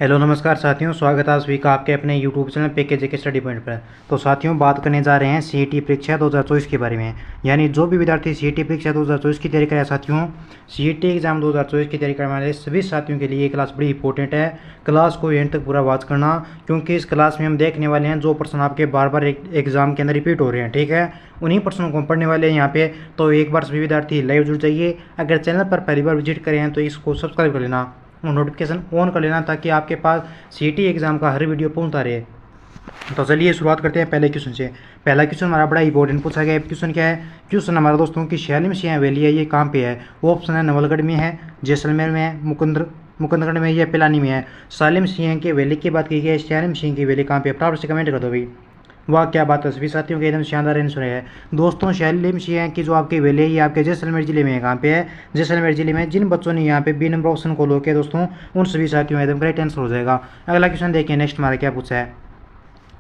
Hello नमस्कार साथियों, स्वागत है आप सभी का आपके अपने यूट्यूब चैनल पीके के स्टडी पॉइंट पर। तो साथियों, बात करने जा रहे हैं सीईटी परीक्षा 2024 के बारे में। यानी जो भी विद्यार्थी सीईटी परीक्षा 2024 की तैयारी करें साथियों, सीईटी एग्जाम 2024 की तैयारी करने वाले सभी साथियों के लिए ये क्लास बड़ी इंपॉर्टेंट है। क्लास को एंड तक पूरा वॉच करना, क्योंकि इस क्लास में हम देखने वाले हैं जो प्रश्न आपके बार बार एग्जाम के अंदर रिपीट हो रहे हैं। ठीक है, उन्हीं प्रश्नों को हम पढ़ने वाले हैं यहाँ पे। तो एक बार सभी विद्यार्थी लाइव जुड़ जाइए। अगर चैनल पर पहली बार विजिट करें हैं तो इसको सब्सक्राइब कर लेना और नोटिफिकेशन ऑन कर लेना, ताकि आपके पास सीईटी एग्जाम का हर वीडियो पहुंचता रहे। तो चलिए शुरुआत करते हैं पहले क्वेश्चन से। पहला क्वेश्चन हमारा बड़ा इंपॉर्टेंट पूछा गया है। क्वेश्चन क्या है? क्वेश्चन हमारा दोस्तों की शैली सिंह वैली है, ये कहाँ पे है? वो ऑप्शन है नवलगढ़ में है, जैसलमेर में है, मुकुंदगढ़ में या पिलानी में है। सालिम सिंह की वैली की बात की गई है, शैलिम सिंह की वैली कहाँ पे? फटाफट से कमेंट कर दो भाई। वाह क्या बात है, सभी साथियों के एकदम शानदार आंसर है दोस्तों। शैलिम सिंह की जो आपकी वैली है ये आपके जैसलमेर जिले में है। कहाँ पे है? जैसलमेर जिले में। जिन बच्चों ने यहाँ पे बी नंबर ऑप्शन को लो किया दोस्तों, उन सभी साथियों में एकदम करेक्ट आंसर हो जाएगा। अगला क्वेश्चन देखिए, नेक्स्ट हमारा क्या पूछा है।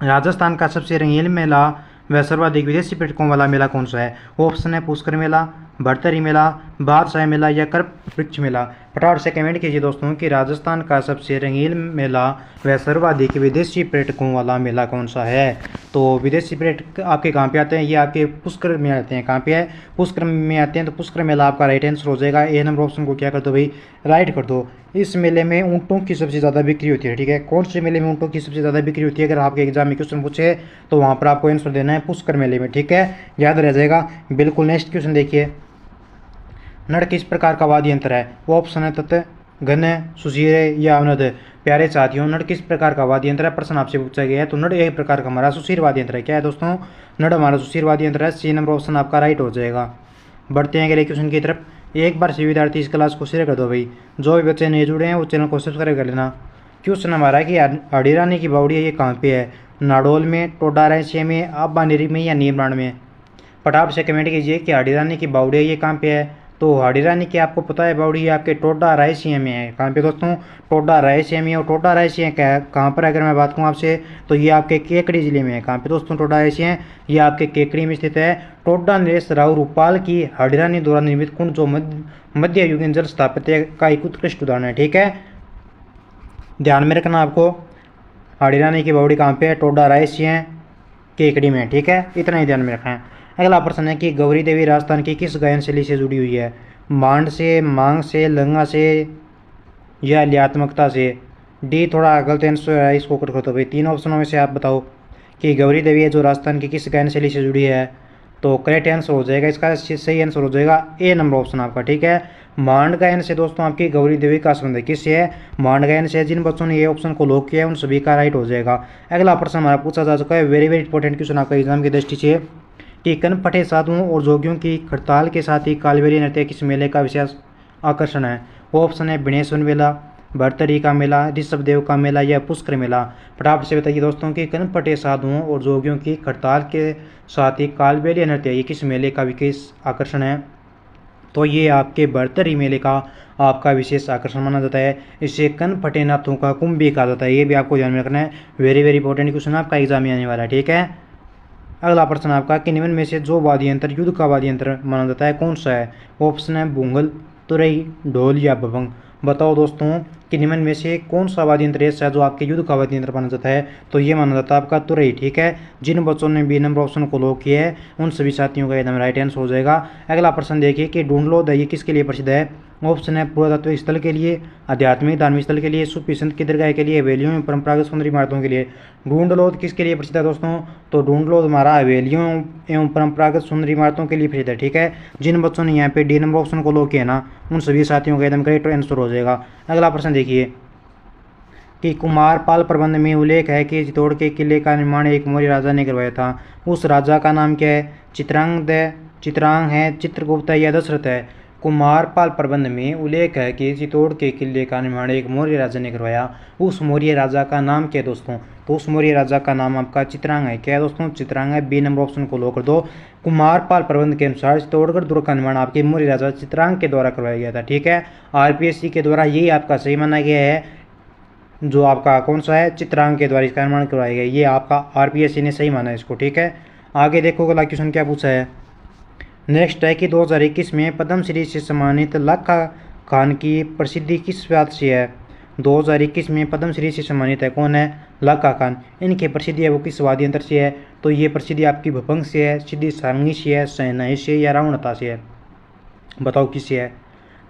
राजस्थान का सबसे रंगीन मेला व सर्वाधिक विदेशी पर्यटकों वाला मेला कौन सा है? ऑप्शन है पुष्कर मेला, भरतरी मेला, बादशाह मेला या कल्प वृक्ष मेला। फटाफट से कमेंट कीजिए दोस्तों कि राजस्थान का सबसे रंगीन मेला व सर्वाधिक विदेशी पर्यटकों वाला मेला कौन सा है। तो विदेशी पर्यटक आपके कहाँ पे आते हैं? ये आपके पुष्कर में आते हैं। कहाँ पे है? पुष्कर में आते हैं। तो पुष्कर मेला आपका राइट आंसर हो जाएगा। ए नंबर ऑप्शन को क्या कर दो भाई, राइट कर दो। इस मेले में ऊँटों की सबसे ज़्यादा बिक्री होती है। ठीक है, कौन से मेले में ऊँटों की सबसे ज़्यादा बिक्री होती है? अगर आपके एग्जाम में क्वेश्चन पूछे तो वहाँ पर आपको आंसर देना है पुष्कर मेले में। ठीक है, याद रह जाएगा बिल्कुल। नेक्स्ट क्वेश्चन देखिए, नड़ किस प्रकार का वाद्य यंत्र है? वो ऑप्शन है तत्, घन, सुशीरे या अवनद। प्यारे साथियों, नड़ किस प्रकार का वाद्य यंत्र है? प्रश्न आपसे पूछा गया है। तो नड़ एक प्रकार का हमारा सुशीर वाद्य यंत्र है। क्या है दोस्तों? नड़ हमारा सुशीर वाद्य यंत्र है। सी नंबर ऑप्शन आपका राइट हो जाएगा। बढ़ते हैं अगले क्वेश्चन की तरफ। एक बार सभी विद्यार्थी इस क्लास को शेयर कर दो भाई। जो भी बच्चे नहीं जुड़े हैं वो चैनल को सब्सक्राइब कर लेना। क्वेश्चन हमारा है कि अडीरानी की बावड़ी है ये कहाँ पे है? नाडोल में, टोडा रायसिया में, आबानेरी में या नीमराण में। फटाफट से कमेंट कीजिए कि हाडीरानी की बावड़ी है ये कहाँ पे है। तो हाडीरानी की आपको पता है बावड़ी आपके टोडा रायसिया में है। कहाँ पे दोस्तों? टोडा रायसिया में। और टोडा रायसिया कहाँ पर? अगर मैं बात करूँ आपसे तो ये आपके केकड़ी जिले में है। कहाँ पे दोस्तों? टोडा रायसिया ये आपके केकड़ी में स्थित है। टोडा नरेश राव रूपाल की हाडीरानी द्वारा निर्मित कुंड जो मध्य युगीन जल स्थापत्य का एक उत्कृष्ट उदाहरण है। ठीक है, ध्यान में रखना आपको। हाडीरानी की बावड़ी कहाँ पे है? टोडा रायसिया केकड़ी में। ठीक है, इतना ही ध्यान में रखना है। अगला प्रश्न है कि गौरी देवी राजस्थान की किस गायन शैली से जुड़ी हुई है? मांड से, मांग से, लंगा से या लियात्मकता से। डी थोड़ा गलत आंसर है, इसको कर दो भाई। तीन ऑप्शनों में से आप बताओ कि गौरी देवी है जो राजस्थान की किस गायन शैली से जुड़ी है। तो करेक्ट आंसर हो जाएगा, इसका सही आंसर हो जाएगा ए नंबर ऑप्शन आपका। ठीक है, मांड गायन से दोस्तों आपकी गौरी देवी का संबंध है। किससे है? मांड गायन से। जिन बच्चों ने ये ऑप्शन को लॉक किया है उन सभी का राइट हो जाएगा। अगला प्रश्न हमारा पूछा जा चुका है, वेरी वेरी इंपॉर्टेंट क्वेश्चन आपका एग्जाम की दृष्टि से, कि कनपटे साधुओं और जोगियों की हड़ताल के साथ ही कालबेलिया नृत्य किस मेले का विशेष आकर्षण है? वो ऑप्शन है गणेश मेला, भरतरी का मेला, ऋषभदेव का मेला या पुष्कर मेला। फटाफट से बताइए दोस्तों कि कनपटे साधुओं और जोगियों की हड़ताल के साथ ही कालबेलिया नृत्य ये किस मेले का विशेष आकर्षण है? तो ये आपके भरतरी मेले का आपका विशेष आकर्षण माना जाता है। इसे कनपटे नाथों का कुंभ भी कहा जाता है। ये भी आपको ध्यान में रखना है। वेरी वेरी इंपॉर्टेंट क्वेश्चन आपका एग्जाम में आने वाला है। ठीक है, अगला प्रश्न आपका कि निम्न में से जो वाद्य यंत्र युद्ध का वाद्य यंत्र माना जाता है कौन सा है? ऑप्शन है बुंगल, तुरई, ढोल या भभंग। बताओ दोस्तों कि निम्न में से कौन सा वाद्य यंत्र ऐसा है जो आपके युद्ध का वाद्य यंत्र माना जाता है? तो ये माना जाता है आपका तुरई। ठीक है, जिन बच्चों ने बी नंबर ऑप्शन को लॉक किया है उन सभी साथियों का एकदम राइट आंसर हो जाएगा। अगला प्रश्न देखिए कि ढूंढलो ये किसके लिए प्रसिद्ध है? ऑप्शन है पुरातत्व स्थल के लिए, आध्यात्मिक धार्मिक स्थल के लिए, सूफी संत की दरगाह के लिए, हवेलियों में परंपरागत सौंदर्य इमारतों के लिए। ढूंढलोद किसके लिए प्रसिद्ध है दोस्तों? तो ढूंढलोद हमारा हवेलियों एवं परंपरागत सौंदर्य इमारतों के लिए प्रसिद्ध है। ठीक है, जिन बच्चों ने यहाँ पे डी नंबर ऑप्शन को लॉक किया ना उन सभी साथियों का एकदम करेक्ट आंसर हो जाएगा। अगला प्रश्न देखिए कि कुमारपाल प्रबंध में उल्लेख है कि चित्तौड़ के किले का निर्माण एक मौर्य राजा ने करवाया था। उस राजा का नाम क्या है? चित्रांग है, चित्रगुप्त है या दशरथ है? कुमारपाल प्रबंध में उल्लेख है कि चित्तौड़ के किले का निर्माण एक मौर्य राजा ने करवाया। उस मौर्य राजा का नाम क्या है दोस्तों? तो उस मौर्य राजा का नाम आपका चित्रांग है। क्या है दोस्तों? चित्रांग है। बी नंबर ऑप्शन को लॉक कर दो। कुमारपाल प्रबंध के अनुसार चित्तौड़गढ़ दुर्ग का निर्माण आपके मौर्य राजा चित्रांग के द्वारा करवाया गया था। ठीक है, आरपीएससी के द्वारा यही आपका सही माना गया है। जो आपका कौन सा है? चित्रांग के द्वारा इसका निर्माण करवाया गया। ये आपका आरपीएससी ने सही माना है इसको। ठीक है, आगे देखो अगला क्वेश्चन क्या पूछा है। नेक्स्ट है कि 2021 में पद्मश्री से सम्मानित लाखा खान की प्रसिद्धि किस बात से है? 2021 में पद्मश्री से सम्मानित है। कौन है? लाका खान। इनकी प्रसिद्धि है वो किस वाद्य यंत्र से है? तो ये प्रसिद्धि आपकी भपंग से है, सिद्धि सारंगी से है, शहनाई से या रावणता से है? बताओ किससे है?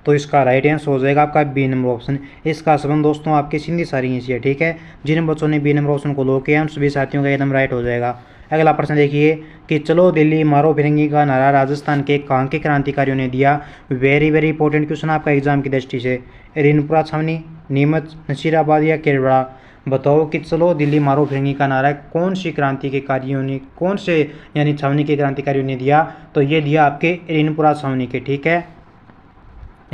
तो इसका राइट आंसर हो जाएगा आपका बी नंबर ऑप्शन। इसका संबंध दोस्तों आपके सिंधी सारंगी से है। ठीक है, जिन बच्चों ने बी नंबर ऑप्शन को लॉक किया उन सभी साथियों का एकदम राइट हो जाएगा। अगला प्रश्न देखिए कि चलो दिल्ली मारो फिरंगी का नारा राजस्थान के कहाँ के क्रांतिकारियों ने दिया? वेरी वेरी इंपॉर्टेंट क्वेश्चन आपका एग्जाम की दृष्टि से। रिनपुरा छावनी, नीमच, नसीराबाद या केरबड़ा? बताओ कि चलो दिल्ली मारो फिरंगी का नारा कौन सी क्रांति के कार्यों ने, कौन से यानी छावनी के क्रांतिकारियों ने दिया? तो ये दिया आपके रिनपुरा छावनी के। ठीक है,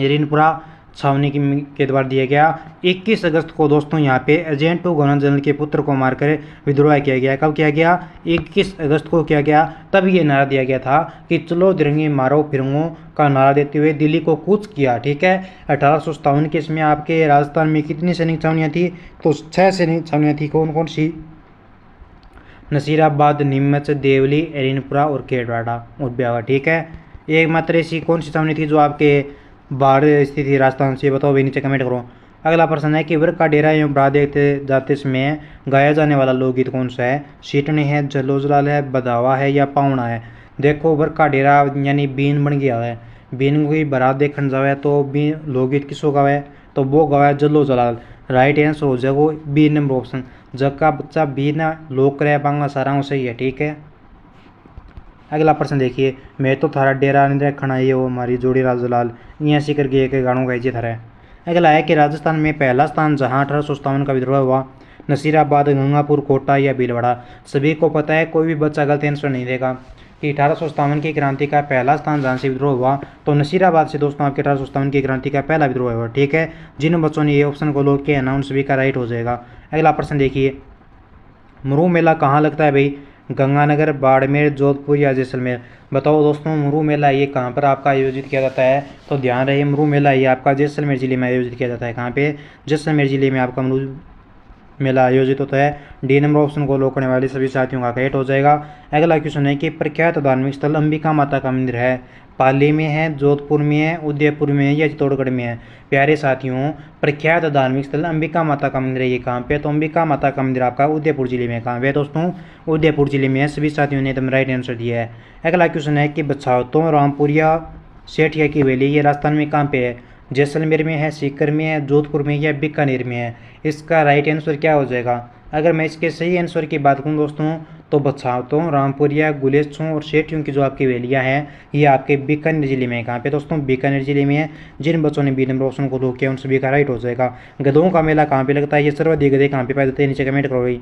रिनपुरा छावनी के द्वारा दिया गया। 21 अगस्त को दोस्तों यहाँ पे एजेंट टू गवर्नर जनरल के पुत्र को मारकर विद्रोह किया गया। कब किया गया? 21 अगस्त को किया गया। तब ये नारा दिया गया था कि चलो दिरंगी मारो फिरंगों का नारा देते हुए दिल्ली को कूच किया। ठीक है, 1857 के इसमें आपके राजस्थान में कितनी सैनिक छावनियाँ थी? तो 6 सैनिक छावनियाँ थी। कौन कौन सी? नसीराबाद, नीमच, देवली, एरिनपुरा और केरवाड़ा और ब्यावर। ठीक है, एक मात्र ऐसी कौन सी छावनी थी जो आपके बाहर स्थित थी राजस्थान से? बताओ भाई, नीचे कमेंट करो। अगला प्रश्न है कि वर्ग का डेरा एवं बड़ा देखते जाते समय गाया जाने वाला लोकगीत कौन सा है? सीटनी है, जलो जलाल है, बधावा है या पावना है? देखो वर्ग का डेरा यानी बीन बन गया है, बीन की बारात देखने जावे तो बीन लोकगीत किसको गावे? तो वो गावे जलो जलाल। राइट आंसर हो जाएगा बी नंबर ऑप्शन। जग का बच्चा बी ना लोक करे पाऊंगा सारा सही है। ठीक है, अगला प्रश्न देखिए, मैं तो थारा डेरा नहीं खड़ा ये वो हमारी जोड़ी राजलाल यहाँ से करके एक गानों गाइजे थारा है। अगला है कि राजस्थान में पहला स्थान जहाँ 1857 का विद्रोह हुआ, नसीराबाद, गंगापुर, कोटा या भीलवाड़ा? सभी को पता है, कोई भी बच्चा गलत आंसर नहीं देगा कि 1857 की क्रांति का पहला स्थान जहाँ से विद्रोह हुआ तो नसीराबाद से दोस्तों आपके 1857 की क्रांति का पहला विद्रोह हुआ। ठीक है, जिन बच्चों ने ये ऑप्शन को लॉक किया ना उन सभी का राइट हो जाएगा। अगला प्रश्न देखिए, मुरु मेला कहाँ लगता है भाई? गंगानगर, बाड़मेर, जोधपुर या जैसलमेर? बताओ दोस्तों, मुरु मेला ये कहाँ पर आपका आयोजित किया जाता है? तो ध्यान रहे, मुरु मेला ये आपका जैसलमेर जिले में आयोजित किया जाता है। कहाँ पे? जैसलमेर जिले में आपका मुरु मेला आयोजित होता है। डी नंबर ऑप्शन को लॉक करने वाले सभी साथियों का करेक्ट हो जाएगा। अगला क्वेश्चन है कि प्रख्यात धार्मिक स्थल अंबिका माता का मंदिर है, पाली में है, जोधपुर में है, उदयपुर में है या चित्तौड़गढ़ में है? प्यारे साथियों, प्रख्यात धार्मिक स्थल अंबिका माता का मंदिर है। ये कहाँ पे? तो अंबिका माता का मंदिर आपका उदयपुर जिले में। कहाँ पे दोस्तों? उदयपुर जिले में है। सभी साथियों ने एकदम राइट आंसर दिया है। अगला क्वेश्चन है कि बछावतों, रामपुरिया, सेठिया की वैली ये राजस्थान में कहाँ पे है? जैसलमेर में है, सीकर में है, जोधपुर में या बीकानेर में है? इसका राइट आंसर क्या हो जाएगा? अगर मैं इसके सही आंसर की बात करूँ दोस्तों तो बछावतों, रामपुरिया, गुलेच्छों और सेठियों की जो आपकी वैलियाँ हैं ये आपके बीकानेर जिले में है। कहाँ पे दोस्तों? बीकानेर जिले में है। जिन बच्चों ने बी नंबर ऑप्शन को लॉक किया उन सभी का राइट हो जाएगा। गधों का मेला कहाँ पे लगता है? ये सर्वाधिक गधे कहाँ पे पाए जाते हैं? नीचे कमेंट करो भाई।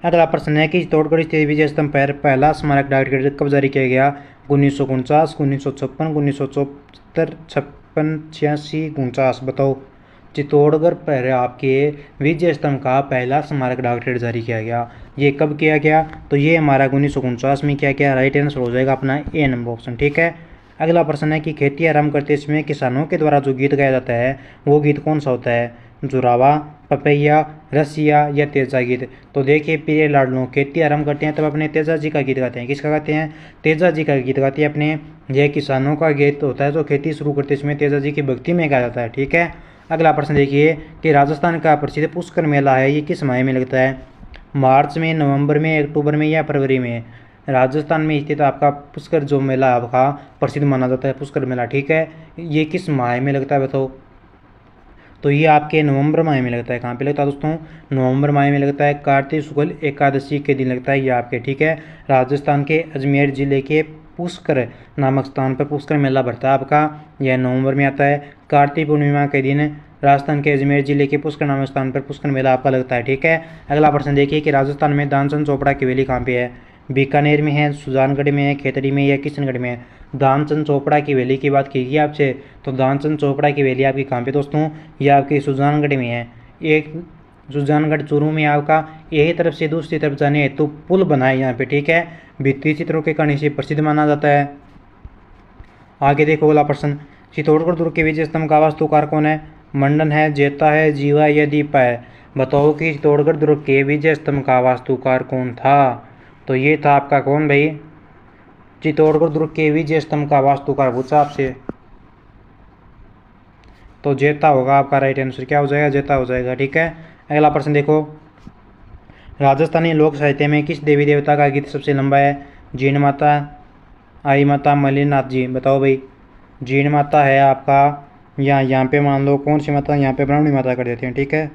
अगला प्रश्न है कि चित्तौड़गढ़ स्थित विजय स्तंभ पर पहला स्मारक डाक टिकट कब जारी किया गया? 1949, 1956, 1974, 56, 86, 49? बताओ, चित्तौड़गढ़ पर आपके विजय स्तंभ का पहला स्मारक डाक टिकट जारी किया गया, ये कब किया गया? तो ये हमारा 1949 में किया गया। राइट आंसर हो जाएगा अपना ए नंबर ऑप्शन। ठीक है, अगला प्रश्न है कि खेती आरंभ करते समय किसानों के द्वारा जो गीत गाया जाता है वो गीत कौन सा होता है? जुरावा, पपैया, रसिया या तेजा गीत? तो देखिए प्रिय लाडलों, खेती आरंभ करते हैं तब अपने तेजा जी का गीत गाते हैं। किसका गाते हैं? तेजा जी का गीत गाते हैं अपने। यह किसानों का गीत होता है जो खेती शुरू करते समय तेजा जी की भक्ति में गाया जाता है। ठीक है, अगला प्रश्न देखिए कि राजस्थान का प्रसिद्ध पुष्कर मेला है ये किस माह में लगता है? मार्च में, नवंबर में, अक्टूबर में या फरवरी में? राजस्थान में स्थित आपका पुष्कर जो मेला आपका प्रसिद्ध माना जाता है पुष्कर मेला। ठीक है, ये किस माह में लगता है बताओ? तो ये आपके नवंबर माह में लगता है। कहाँ पे लगता है दोस्तों? नवंबर माह में लगता है। कार्तिक शुक्ल एकादशी के दिन लगता है ये आपके। ठीक है, राजस्थान के अजमेर जिले के पुष्कर नामक स्थान पर पुष्कर मेला भरता है आपका, यह नवंबर में आता है। कार्तिक पूर्णिमा के दिन राजस्थान के अजमेर जिले के पुष्कर नामक स्थान पर पुष्कर मेला आपका लगता है। ठीक है, अगला प्रश्न देखिए कि राजस्थान में दानचंद चोपड़ा की वैली कहाँ पे है? बीकानेर में है, सुजानगढ़ में है, खेतड़ी में या किशनगढ़ में है? दानचंद चोपड़ा की वैली की बात की गई आपसे, तो दानचंद चोपड़ा की वैली आपकी कहाँ पे दोस्तों? ये आपकी सुजानगढ़ में है। एक सुजानगढ़ चूरू में आपका यही तरफ से दूसरी तरफ जाने हेतु पुल बना है यहाँ पे। ठीक है, भित्ति चित्रों के कारण इसे प्रसिद्ध माना जाता है। आगे देखो अगला प्रश्न, चित्तौड़गढ़ दुर्ग के विजय स्तंभ का वास्तुकार कौन है? मंडन है, जेता है, जीवा या दीपा है? बताओ कि चित्तौड़गढ़ दुर्ग के विजय स्तंभ का वास्तुकार कौन था? तो ये था आपका कौन भाई? चित्तौड़गढ़ दुर्ग के विजय स्तंभ का वास्तुकार पूछा आपसे। तो जेता होगा आपका राइट आंसर। क्या हो जाएगा? जेता हो जाएगा। ठीक है, अगला प्रश्न देखो, राजस्थानी लोक साहित्य में किस देवी देवता का गीत सबसे लंबा है? जीण माता, आई माता, मलिनाथ जी। बताओ भाई, जीण माता है आपका, यहाँ पे मान लो कौन सी माता, यहाँ पे ब्राह्मणी माता कर देते हैं। ठीक है,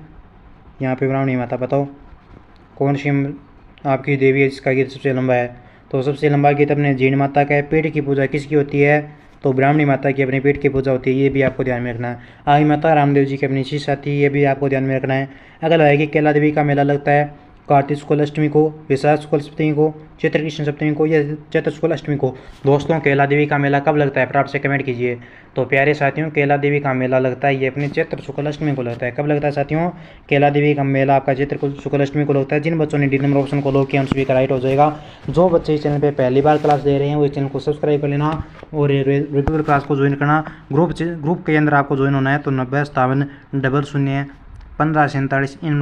यहाँ पे ब्राह्मणी माता। बताओ कौन सी आपकी देवी है जिसका गीत सबसे लंबा है? तो सबसे लंबा गीत अपने जीण माता का है। पेट की पूजा किसकी होती है? तो ब्राह्मणी माता की अपने पेट की पूजा होती है, ये भी आपको ध्यान में रखना है। आई माता रामदेव जी की अपनी शिष्य आती है, ये भी आपको ध्यान में रखना है। अगला है कि कैला देवी का मेला लगता है कार्तिक शुक्ल अष्टमी को, विशाख शुक्ल सप्तमी को, चैत्र कृष्ण सप्तमी को या चैत्र शुक्ल अष्टमी को? दोस्तों कैला देवी का मेला कब लगता है? फटाफट से कमेंट कीजिए। तो प्यारे साथियों, कैला देवी का मेला लगता है ये अपने चैत्र शुक्ल अष्टमी को लगता है। कब लगता है साथियों? कैला देवी का मेला आपका चैत्र शुक्ल अष्टमी को लगता है। जिन बच्चों ने डी नंबर ऑप्शन को लॉक किया उन सभी का राइट हो जाएगा। जो बच्चे इस चैनल पर पहली बार क्लास दे रहे हैं वो इस चैनल को सब्सक्राइब कर लेना और रेगुलर क्लास को ज्वाइन करना। ग्रुप के अंदर आपको ज्वाइन होना है तो 9057001547 इन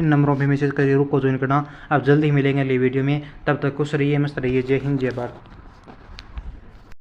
नंबरों पे मैसेज करके ग्रुप को ज्वाइन करना। आप जल्दी ही मिलेंगे अगली वीडियो में, तब तक खुश रहिए, मस्त रहिए। जय हिंद, जय भारत।